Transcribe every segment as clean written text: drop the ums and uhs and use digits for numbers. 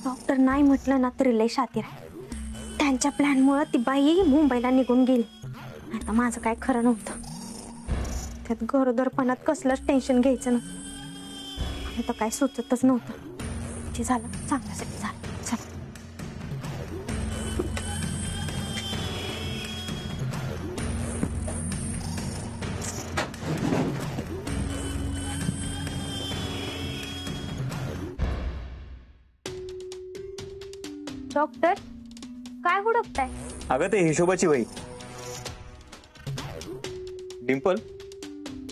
Doctor नाही म्हटलं ना तरी लय शातीर आहे. त्यांच्या प्लॅनमुळे ती बाई मुंबईला निघून गेली. आता माझं काय खरं नव्हतं. त्यात गरोदरपणात कसलंच टेन्शन घ्यायचं ना. आता काय सुचतच नव्हतं. जे झालं चांगल्यासाठी झालं. चल. डॉक्टर काय हुडकताय? अगं ते हिशोबाची वही. डिंपल,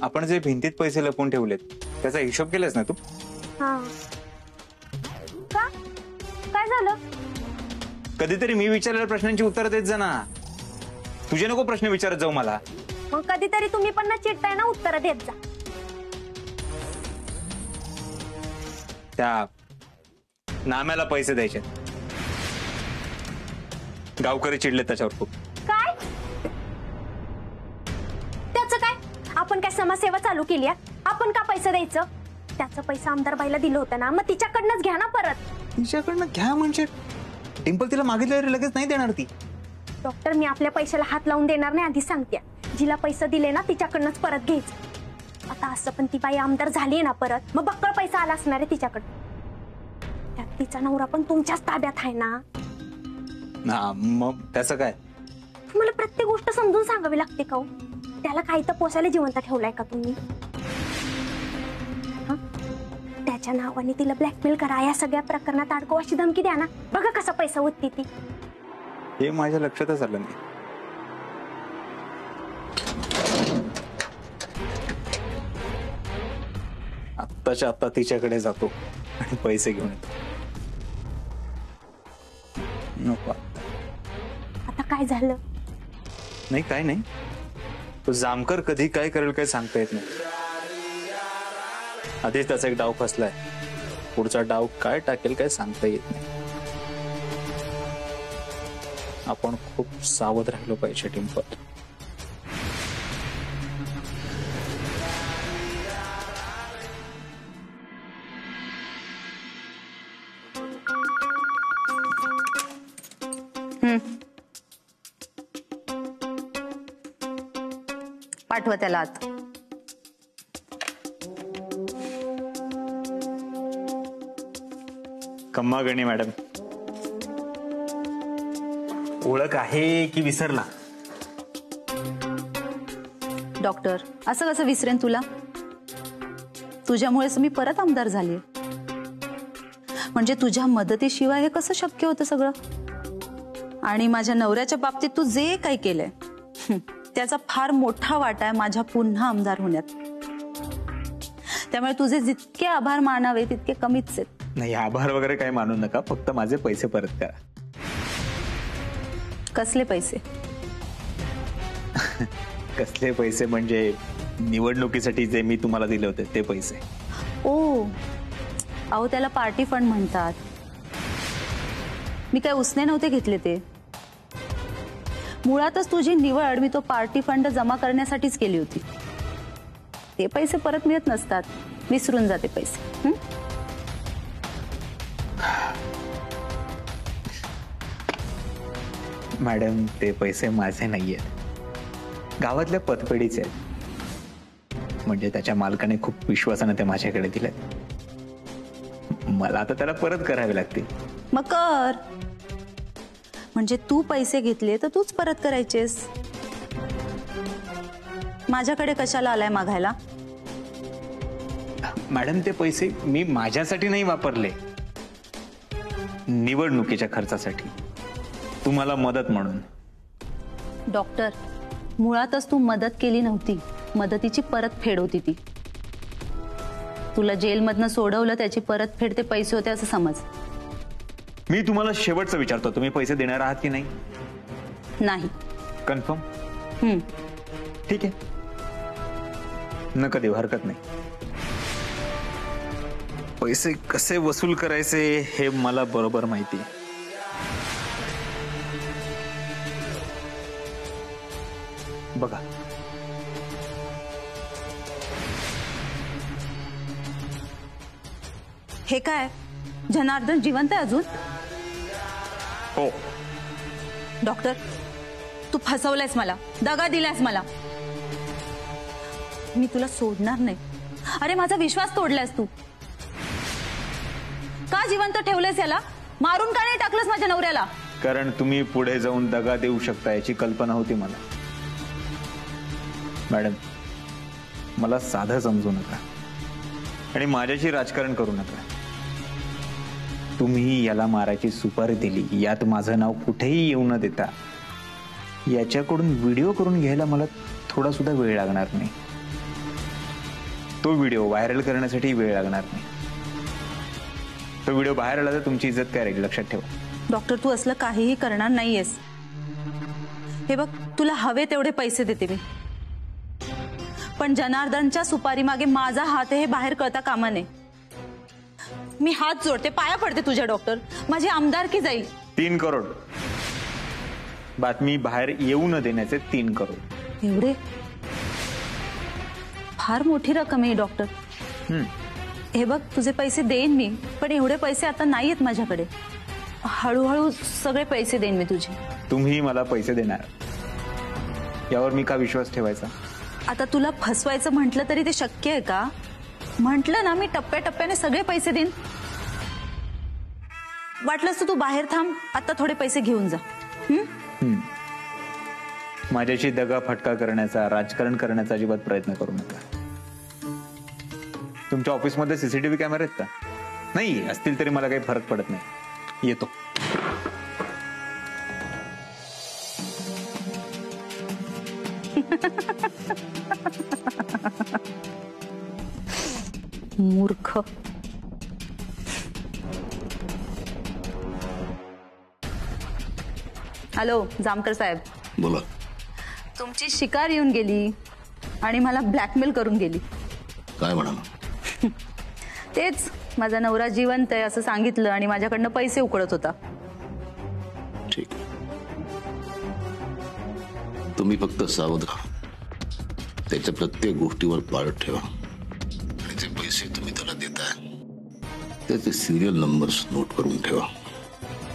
आपण जे भिंतीत पैसे लपवून ठेवलेत त्याचा हिशोब केलास ना तू? हा. का? काय झालं? कधीतरी मी विचारलेल्या प्रश्नांची उत्तर देत जा ना. तुझे नको प्रश्न विचारत जाऊ मला. मग कधीतरी तुम्ही पण ना चिडताय ना, उत्तर देत जा. त्या नाम्याला पैसे द्यायचे. गावकरी चिडले त्याच्यावर खूप. काय? त्याचं काय? आपण काय समाजसेवा चालू केली आहे? आपण का पैसे द्यायचं? त्याचं पैसा आमदार बाईला दिलं होतं ना, मग तिच्याकडनंच घ्या ना परत. तिच्याकडनं घ्या म्हणजे डिंपल तिला मागितल्यावर लगेच नाही देणार ती. डॉक्टर, मी आपल्या पैशाला हात लावून देणार नाही, आधी सांगते. जिला पैसे दिले ना तिच्याकडनंच परत घ्यायचं. आता असं पण ती बाई आमदार झाली ना परत, मग बक्कळ पैसा आला असणार आहे तिच्याकडे. त्यात तिचा नवरा पण तुमच्याच ताब्यात आहे ना. मग त्याचं काय? तुम्हाला प्रत्येक गोष्ट समजून सांगावी लागते का? त्याला काही तर पोसायला जिवंत ठेवलाय का तुम्ही? त्याच्या नावाने तिला ब्लॅकमेल करा, या सगळ्या प्रकरणात अडकव अशी धमकी द्या ना. बघा कसा पैसा उठते ती. हे माझ्या लक्षातच आलं नाही. आत्ताच्या आत्ता तिच्याकडे जातो आणि पैसे घेऊन येतो. नको. आता काय झालं? नाही काय नाही. तो जामकर कधी काय करेल काय सांगता येत नाही. आधीच त्याचा एक डाव फसलाय. पुढचा डाव काय टाकेल काय सांगता येत नाही. आपण खूप सावध राहिलो पाहिजे डिंपल. पाठवा त्याला आत. कम्मा गणी मॅडम, ओळख आहे की विसरला? डॉक्टर, असं कसं विसरेन तुला? तुझ्यामुळेच मी परत आमदार झाले. म्हणजे तुझ्या मदतीशिवाय हे कसं शक्य होतं सगळं? आणि माझ्या नवऱ्याच्या बाबतीत तू जे काही केलंय त्याचा फार मोठा वाटा आहे माझ्या पुन्हा आमदार होण्यात. त्यामुळे तुझे जितके आभार मानावे तितके कमीच आहेत. नाही, आभार वगैरे काही मानू नका, फक्त माझे पैसे परत करा. कसले पैसे? कसले पैसे म्हणजे निवडणुकीसाठी जे मी तुम्हाला दिले होते ते पैसे. ओ, अहो त्याला पार्टी फंड म्हणतात. मी काय उसने नव्हते घेतले ते. मुळातच तुझी निवड मी तो पार्टी फंड जमा करण्यासाठीच केली होती. ते पैसे परत मिळत नसतात, विसरून जाते पैसे. मॅडम, ते पैसे माझे नाहीयेत, गावातल्या पतपेढीचे आहेत. म्हणजे त्याच्या मालकाने खूप विश्वासाने ते माझ्याकडे दिले. मला आता त्याला परत करावे लागतील. मग कर. म्हणजे तू पैसे घेतले तर तूच परत करायचेस. माझ्याकडे कशाला आलाय मागायला? मॅडम, ते पैसे मी माझ्यासाठी नाही वापरले, निवडणुकीच्या खर्चासाठी, तुम्हाला मदत म्हणून. डॉक्टर, मुळातच तू मदत केली नव्हती, मदतीची परतफेड होती ती. तुला जेलमधनं सोडवलं, त्याची परतफेड ते पैसे होते असं समज. मी तुम्हाला शेवटचं विचारतो, तुम्ही पैसे देणार आहात की नाही? नाही. कन्फर्म? ठीक आहे, नका देऊ, हरकत नाही. पैसे कसे वसूल करायचे हे मला बरोबर माहिती आहे. बघा, हे काय? जनार्दन जिवंत आहे अजून? हो. डॉक्टर, तू फसवलंयस मला, दगा दिलायस मला. मी तुला सोडणार नाही. अरे माझा विश्वास तोडलायस तू. का जिवंत ठेवलंयस याला? मारून का नाही टाकलंस माझ्या नवऱ्याला? कारण तुम्ही पुढे जाऊन दगा देऊ शकता याची कल्पना होती मला. मॅडम, मला साधं समजू नका आणि माझ्याशी राजकारण करू नका. तुम्ही याला मारायची सुपारी दिली, यात माझं नाव कुठेही येऊ न देता याच्याकडून व्हिडिओ करून घ्यायला मला थोडा सुद्धा वेळ लागणार नाही. तो व्हिडिओ व्हायरल करण्यासाठी वेळ लागणार नाही. तो व्हिडिओ बाहेर आला तर तुमची इज्जत काय राहील, लक्षात ठेवा. डॉक्टर, तू असलं काहीही करणार नाहीयेस. हे बघ, तुला हवे तेवढे पैसे देते मी, पण जनार्दनच्या सुपारी मागे माझा हात हे बाहेर कळता कामा नये. मी हात जोडते, पाया पडते तुझ्या डॉक्टर. माझी आमदारकी जाईल. 3 करोड. बातमी बाहेर येऊ न देण्याचे 3 करोड. एवढे? फार मोठी रक्कम आहे डॉक्टर. हे बघ, तुझे पैसे देईन मी, पण एवढे पैसे आता नाहीयेत माझ्याकडे. हळूहळू सगळे पैसे देईन मी तुझे. तुम्ही मला पैसे देणार यावर मी का विश्वास ठेवायचा? आता तुला फसवायचं म्हटलं तरी ते शक्य आहे का? म्हटलं ना, मी टप्प्याटप्प्याने सगळे पैसे देईन. वाटलंस तर तू बाहेर थांब, आता थोडे पैसे घेऊन जा. माझ्याशी दगा फटका करण्याचा, राजकारण करण्याचा अजिबात प्रयत्न करू नका. तुमच्या ऑफिसमध्ये सीसीटीव्ही कॅमेरे आहेत का? नाही असतील तरी मला काही फरक पडत नाही. येतो. मूर्ख. हॅलो जामकर साहेब. बोला. तुमची शिकार येऊन गेली आणि मला ब्लॅकमेल करून गेली. काय म्हणाला? तेच, माझा नवरा जिवंत आहे असं सांगितलं आणि माझ्याकडनं पैसे उकळत होता. ठीक आहे, तुम्ही फक्त सावध राहा. त्याच्या प्रत्येक गोष्टीवर पाळत ठेवा आणि जे पैसे तुम्ही त्याला देताय त्याचे सिरियल नंबर्स नोट करून ठेवा.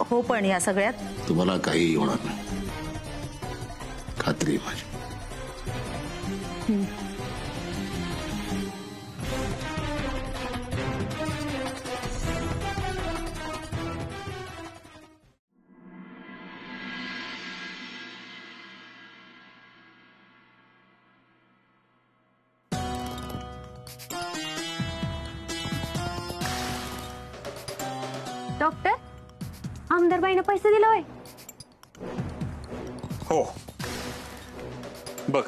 हो, पण या सगळ्यात तुम्हाला काही होणार नाही, खात्री आहे माझी. डॉक्टर, आमदारबाईनं पैसे दिले होय? हो, बघ.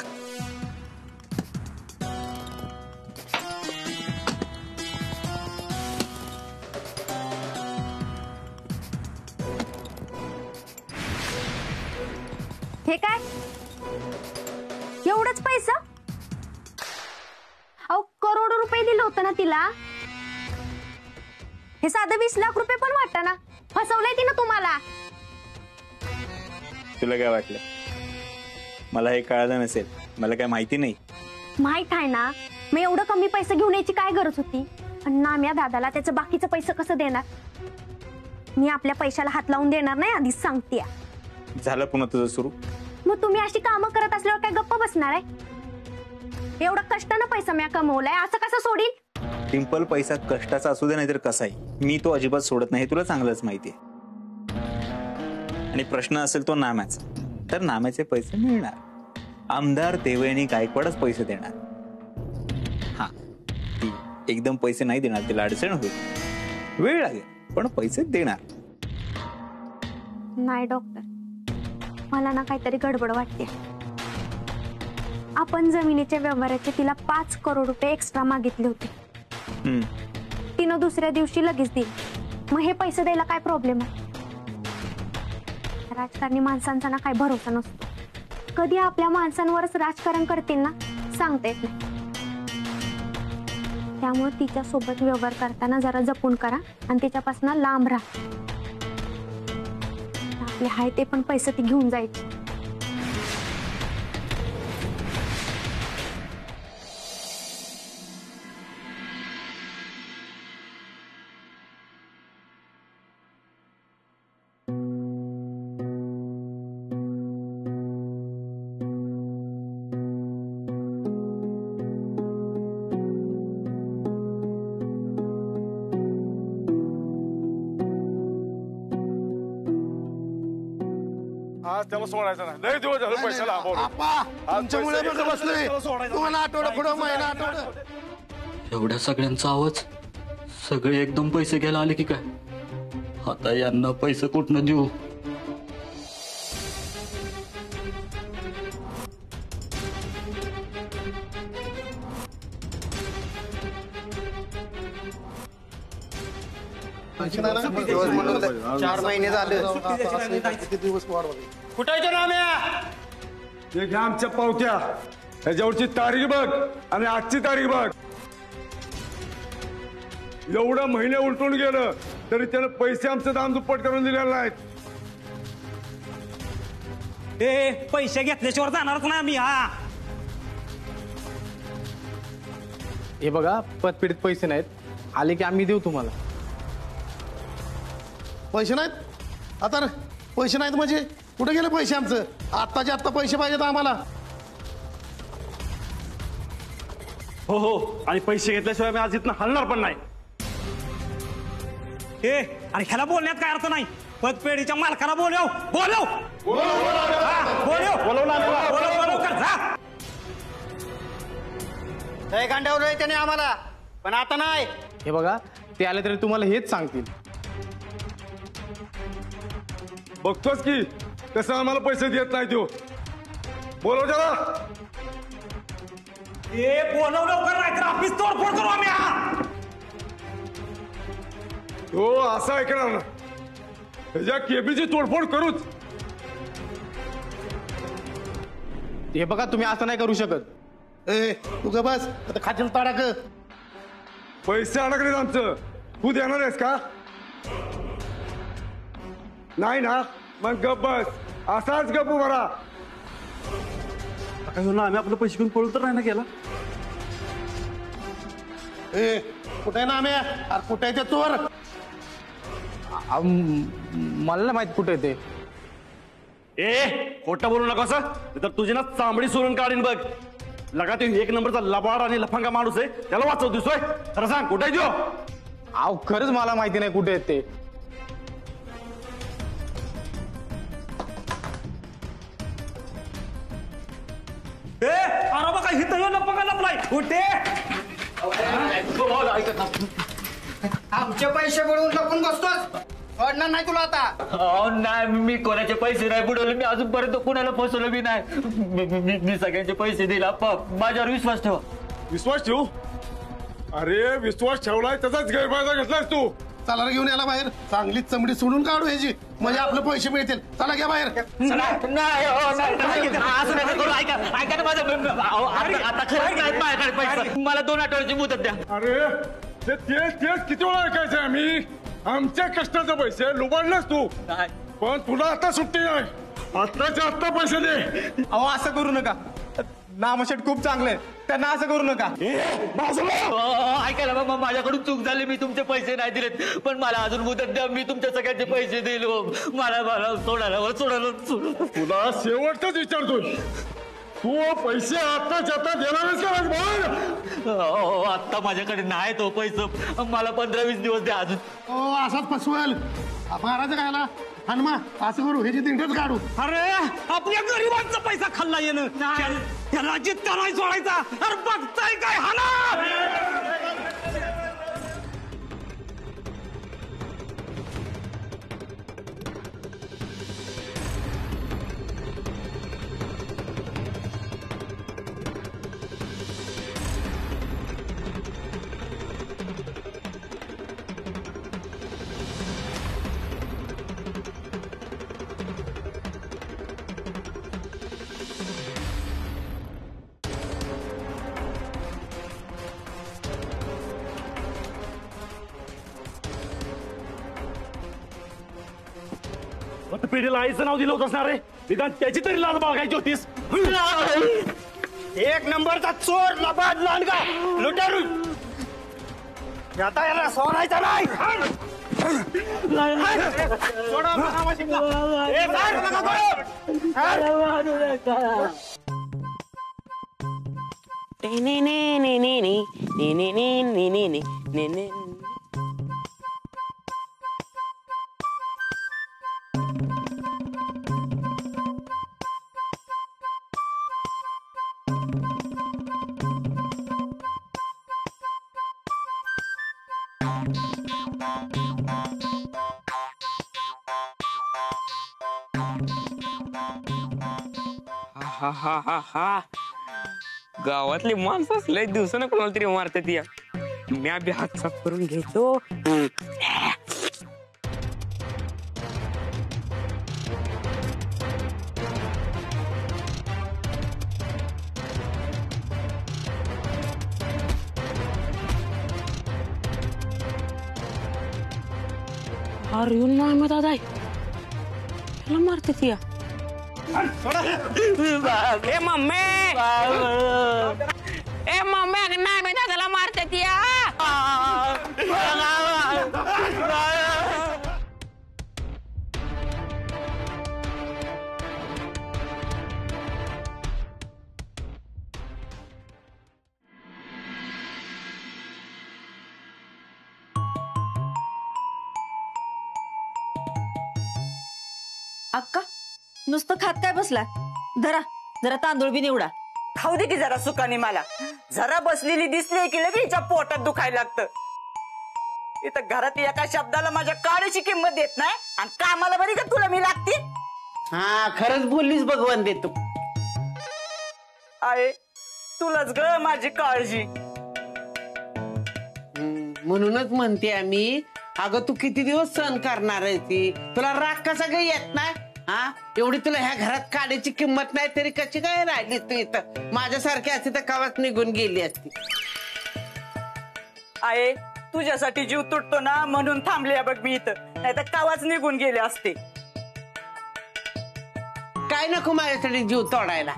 हे काय? एवढंच पैसा? अहो, करोड रुपये दिलं होतं ना तिला. हे साधं 20 लाख रुपये पण वाटतं ना. फसवलंय तिनं तुम्हाला. तुला काय वाटलं मला हे कळालं नसेल? मला काय माहिती नाही? माहित आहे ना. मग एवढं कमी पैसे घेऊन यायची काय गरज होती? आणि नाम्या दादाला त्याचं बाकीचं पैसे कसं देणार? मी आपल्या पैशाला हात लावून देणार नाही, आधीच सांगते. झालं पुन्हा तुझं सुरू? मग तुम्ही अशी कामं करत असल्यावर काय गप्प बसणार आहे? एवढं कष्टानं पैसा मी कमवलाय, असं कसं सोडील? सिंपल पैसा कष्टाचा असू दे नाहीतर कसाही, मी तो अजिबात सोडत नाही, तुला चांगलंच माहितीये. आणि प्रश्न असेल तो नाम्याचा, तर नाम्याचे पैसे मिळणार. आमदार देवयानी गायकवाडच पैसे देणार. हा, ती एकदम पैसे नाही देणार, तिला अडचण होईल, वेळ लागेल, पण पैसे देणार. नाही डॉक्टर, मला ना काहीतरी गडबड वाटते. आपण जमिनीच्या व्यवहाराचे तिला 5 करोड रुपये एक्स्ट्रा मागितले होते. तिनं दुसऱ्या दिवशी लगेच दिली. मग हे पैसे द्यायला काय प्रॉब्लेम आहे? राजकारणी माणसांचा ना काय भरोसा नसतो. कधी आपल्या माणसांवरच राजकारण करतील ना, सांगता येत नाही. त्यामुळे तिच्या सोबत व्यवहार करताना जरा जपून करा आणि तिच्यापासून लांब राहा. आपले हाय ते पण पैसे ती घेऊन जायचे. त्याला सोडायचं नाही. लय दिवस झाले पैशाला अभाव. आप्पा तुमच्यामुळे बघ बसलोय. तुम्हाला आठवडा पुढं महिना आठवडा. एवढ्या सगळ्यांचा आवाज, सगळे एकदम पैसे घ्यायला आले की काय? आता यांना पैसे कुठनं देऊ? चार महिने झाले. किती दिवस वाढ कुठायचं नाम्या? हे घ्या आमच्या पावत्या. त्याच्यावरची तारीख बघ आणि आजची तारीख बघ. एवढं महिने उलटून गेलं तरी त्यानं पैसे आमचं दाम दुप्पट करून दिलेले नाहीत. पैसे घेतल्याशिवाय जाणारच नाही आम्ही. हा हे बघा, पतपिढीत पैसे नाहीत. आले की आम्ही देऊ तुम्हाला. पैसे नाहीत? आता पैसे नाहीत म्हणजे कुठे गेले पैसे आमचं? आत्ताच्या आत्ता पैसे पाहिजेत आम्हाला. हो हो, आणि पैसे घेतल्याशिवाय मी आज इथनं हलणार पण नाही. अरे ह्याला बोलण्यात काय अर्थ नाही. पतपेढीच्या मालकाला बोलव. गांड्यावर त्याने आम्हाला, पण आता नाही. हे बघा, ते आले तरी तुम्हाला हेच सांगतील. बघतोस की कसं आम्हाला पैसे देत नाही तो. बोलव त्याला. बोलव लवकर, नाही तर ऑफिस तोडफोड करू आम्ही. हो असं ऐकणार ना. त्याच्या केबीची तोडफोड करूच. हे बघा, तुम्ही असं नाही करू शकत. ए तू ग बस, आता खातील ताडा ग. पैसे अडकलेत आमचं. तू देणार आहेस का? नाही ना, मग गप बस. असाच गप उभा. आम्ही आपलं पैसे घेऊन पळू तर नाही ना गेला. ए कुठे ना आम्ही? अरे कुठे ते चोर? मला नाही माहित कुठे ते. खोटं बोलू नका असं, तर तुझी ना चांबडी सोडून काढीन बघ. लगा ते एक नंबरचा लबाड आणि लफंगा माणूस आहे. त्याला वाचव दिसतोय. खरं सांग कुठे देऊ? अहो खरंच मला माहिती नाही कुठे ते. अरे बघा हिथं लपंगा लपलाय. कुठे? आमचे पैसे बुडवून लपून बसतोस. सोडणार नाही तुला आता. नाही, मी कोणाचे पैसे नाही बुडवले. मी अजूनपर्यंत कोणाला फसवलं बी नाही. मी सगळ्यांचे पैसे दिले. माझ्यावर विश्वास ठेवा. विश्वास ठेवू? अरे विश्वास ठेवलाय त्याचाच गैरफायदा घेतलायस तू. चला रे, घेऊन याला बाहेर. चांगली चमडी सोडून काढू ह्याची, म्हणजे आपले पैसे मिळतील. चला घ्या बाहेर. मला 2 आठवड्याची मुदत द्या. अरे ते तेच किती वेळा ऐकायचंय आम्ही. आमच्या कष्टाचे पैसे लुबाडलेस तू. पण तुला आता सुट्टी नाही. आत्ताच्या आत्ता पैसे दे. अहो असं करू नका. नामशेट खूप चांगले, त्यांना असं करू नका. ऐकायला मग माझ्याकडून चूक झाली. मी तुमचे पैसे नाही दिलेत, पण मला अजून मुदत द्या. मी तुमच्या सगळ्यांचे पैसे देईल. मला सोडायला. तुला शेवटच विचारतोय, तू पैसे आत्ताच्या आता देणारच का? आत्ता माझ्याकडे नाही तो पैसे. मला 15-20 दिवस द्या अजून. ओ असाच फसवेल महाराज कायला. हनुमा असं करू, ह्याची दिंडच काढू. अरे आपल्या गरिबांचा पैसा खाल्ला येणं. त्याला जित्ता नाही सोडायचा. अरे बघताय काय हाना. पिढीला आईचं नाव दिलं होतं रे. निदान त्याची तरी लाज बाळगायची होतीस. एक नंबरचा चोर, लबाड, लांडगा, लुटारू. आता याला सोडायचा नाही. सोडा नामशेटला. हा हा हा हा गावातली माणसं लय दिवसानं कोणाला तरी मारतात या म्या बी हात साफ करून घ्यायचो. अरे येऊन मामा दादा आहे त्याला मारतात या. ए मम्मी ए मम्मी नाही मी दादाला मारतात या. अक्का नुसतं खात काय बसला? धरा जरा तांदूळ बी निवडा. खाऊ दे की जरा सुखाने मला. जरा बसलेली दिसली की लगे हिच्या पोटात दुखायला लागतं. इथं घरात एका शब्दाला माझ्या काळीची किंमत देत नाही आणि कामाला बरी का तुला मी लागते. हा खरंच बोललीस भगवान देतो. आहे तुलाच ग माझी काळजी. म्हणूनच म्हणते आम्ही अगं तू किती दिवस सहन करणार आहे ती. तुला राग कसा काही येत नाही? हा एवढी तुला ह्या घरात काढायची किंमत नाही तरी कशी काय राहिली तू इथं? माझ्यासारखी असती तर कवाच निघून गेली असती. आहे तुझ्यासाठी जीव तुटतो ना म्हणून थांबले बघ मी इथं, नाही तर कावाच निघून गेले असते. काय नको माझ्यासाठी जीव तोडायला.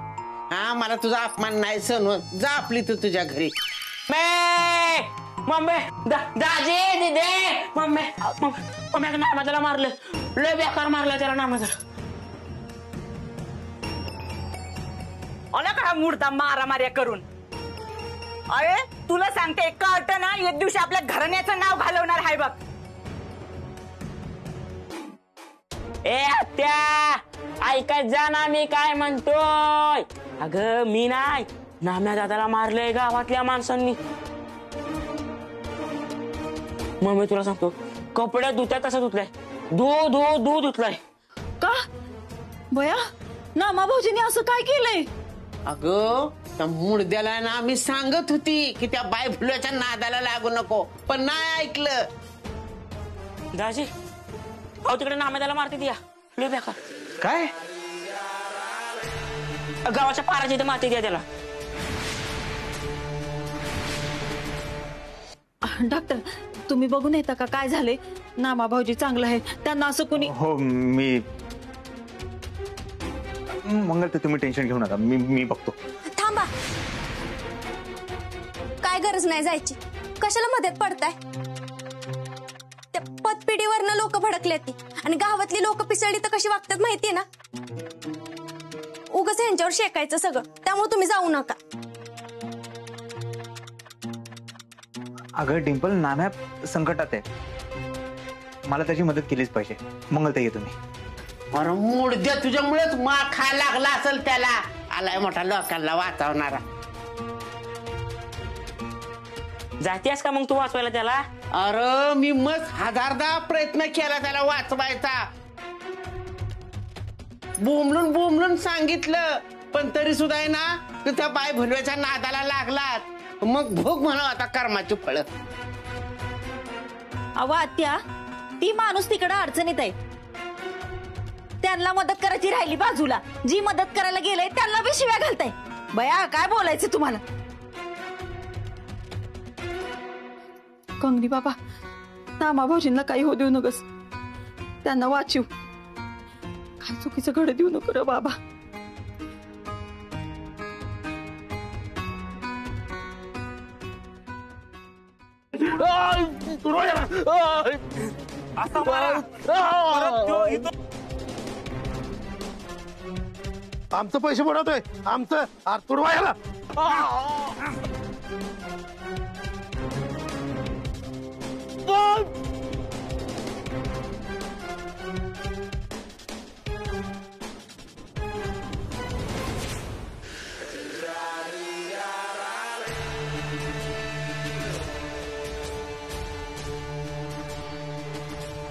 हा मला तुझा अपमान नाही सहन होत. जा आपली तू तुझ्या घरी. मम्मी दाजी दिदे मम्मी मम्मी नामाला मारलं लय बेकार मारलं त्याला नामाला. आला का मुर्दा मारामार्या करून? अरे तुला सांगते कळत ना एक दिवशी आपल्या घराण्याचं नाव घालवणार आहे बघ. ए आत्या ऐकत जा ना मी काय म्हणतोय. अगं मी नाही नाम्या दादाला मारलंय गावातल्या माणसांनी. मम्मी तुला सांगतो कपड्या धुत्या तसं धुतलाय. दूध धुतलाय. का बया नामा भाऊजीने असं काय केलंय? अगं त्या मुडद्याला ना आम्ही सांगत होती की त्या बाय फुलाच्या नादाला लागू नको, पण नाही ऐकलं. दाजी अहो तिकडे नाम्याला मारते या लय बेकार. काय गावाच्या पाराच्या इथे मारते द्या त्याला. डॉक्टर तुम्ही बघून येता का काय झाले? नामा भाऊजी चांगलं आहे त्यांना असं कोणी. हो मी मंगल तर तुम्ही टेन्शन घेऊ नका. मी बघतो. थांबा काय गरज नाही जायची. कशाला मदत पडताय? त्या पतपिढीवरनं लोक भडकले ती आणि गावातली लोक पिसळली तर कशी वागतात माहितीये ना. उगाच ह्यांच्यावर शेकायचं सगळं. त्यामुळे तुम्ही जाऊ नका. अगं डिंपल नाम्या संकटात आहे. मला त्याची मदत केलीच पाहिजे. मंगल तर ये तुम्ही. अरे मुडद्या तुझ्यामुळेच मार खायला लागला असेल त्याला. आलाय मोठा लोकांना वाचवणारा. जातीस का मग तू वाचवायला त्याला? अरे मी मस्त हजारदा प्रयत्न केला त्याला वाचवायचा. बोंबलून सांगितलं पण तरी सुद्धा आहे ना तू त्या बाय भुलव्याच्या नादाला लागलात. मग भोग म्हणा आता कर्माची फळं. अहो आत्या ती माणूस तिकडे अडचणीत आहे. त्यांना मदत करायची राहिली बाजूला. जी मदत करायला गेलंय त्यांना बी शिव्या घालताय. बया काय बोलायचं तुम्हाला? कंगनी बाबा नामा भाऊजींना काही होऊ देऊ नकस. त्यांना वाचीव. काय चुकीचं घड देऊ नको रे बाबा. आमचं पैसे बुडवतोय आमचं. आरतूर व्हायला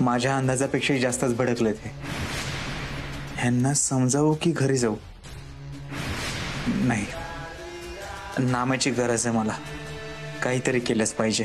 माझ्या अंदाजापेक्षाही जास्तच भडकले ते. ह्यांना समजावू की घरी जाऊ? नाही, नाम्याची गरज आहे मला. काहीतरी केलंच पाहिजे.